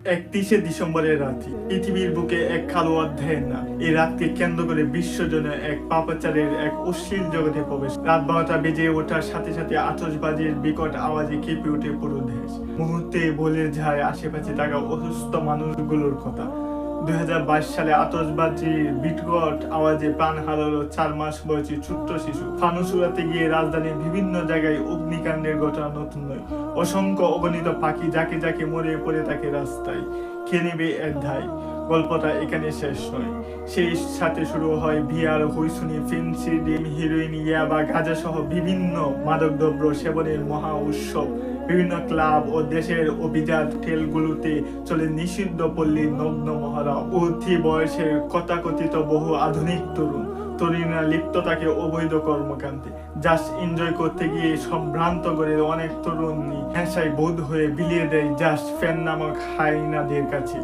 31শে ডিসেম্বরের রাতে পৃথিবীর বুকে এক কালো অধ্যায়ের না। এই রাতকে কেন্দ্র করে বিশ্বজনে এক পাপাচারের এক অশ্লীল জগতে প্রবেশ। রাত 12টা বেজে ওঠার সাথে সাথে আতশবাজির বিকট আওয়াজে কেঁপে ওঠে পুরো দেশ। মুহূর্তে বলে যায় আশেপাশে থাকা অসুস্থ মানুষগুলোর কথা। 2022 সালে আতশবাজির বিকট আওয়াজে প্রাণ হারালো 4 মাস বয়সী ছোট্ট শিশু। ফানুস উড়াতে গিয়ে রাজধানীর বিভিন্ন জায়গায় অগ্নিকাণ্ডের ঘটনা নতুন নয়। অসংখ্য অগণিত পাখি যাকে যাকে মরে পড়ে থাকে রাস্তায়। খেয়ে নেবে এর ধাই। গল্পটা এখানে শেষ নয়। সেই সাথে শুরু হয় বিয়ার, হুইসুনি, ফেন্সিডিল, হিরোইন, ইয়াবা, গাঁজা সহ বিভিন্ন মাদকদ্রব্য সেবনের মহা উৎসব। বিভিন্ন ক্লাব ও দেশের অভিজাত ঠেলগুলোতে চলে নিষিদ্ধ পল্লীর নগ্ন মহড়া। অতি বয়সের তথাকথিত বহু আধুনিক তরুণীরা লিপ্ত থাকে অবৈধ কর্মকাণ্ডে। জাস্ট এনজয় করতে গিয়ে সম্ভ্রান্ত করে অনেক তরুণী নেশায় বোধ হয়ে বিলিয়ে দেয় জাস্ট ফ্যান নামক হাইনাদের কাছে।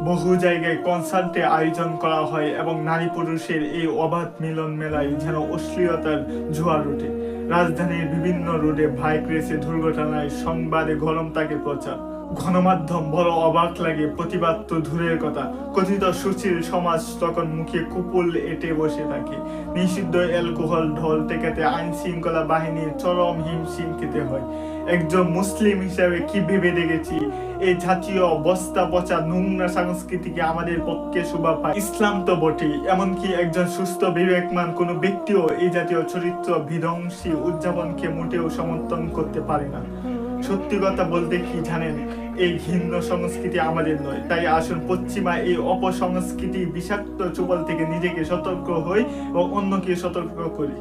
বহু জায়গায় কনসার্টে আয়োজন করা হয় এবং নারী পুরুষের এই অবাধ মিলন মেলায় যেন অশ্লীলতার জোয়ার ওঠে। রাজধানীর বিভিন্ন রোডে বাইক রেসে, দুর্ঘটনায়, সংবাদে গরম থাকে প্রচার। গণমাধ্যম বড় অবাক লাগে, প্রতিবাদ তো দূরের কথা। কথিত সুশীল সমাজ তখন মুখে কুপুল এঁটে বসে থাকে। নিষিদ্ধ অ্যালকোহল ঢোল টেকাতে আইন শৃঙ্খলা বাহিনীর চরম হিমশিম খেতে হয়। একজন মুসলিম হিসাবে কি ভেবে দেখেছি এই জাতীয় বস্তা পচা নোংরা সংস্কৃতিকে আমাদের পক্ষে শোভা পায়? ইসলাম তো বটেই, এমনকি একজন সুস্থ বিবেকমান কোনো ব্যক্তিও এই জাতীয় চরিত্র বিধ্বংসী উদযাপনকে মোটেও সমর্থন করতে পারে না। সত্যি কথা বলতে কি জানেন, এই ঘৃণ্য সংস্কৃতি আমাদের নয়। তাই আসুন পশ্চিমা এই অপসংস্কৃতি বিষাক্ত চুবল থেকে নিজেকে সতর্ক হই এবং অন্যকে সতর্ক করি।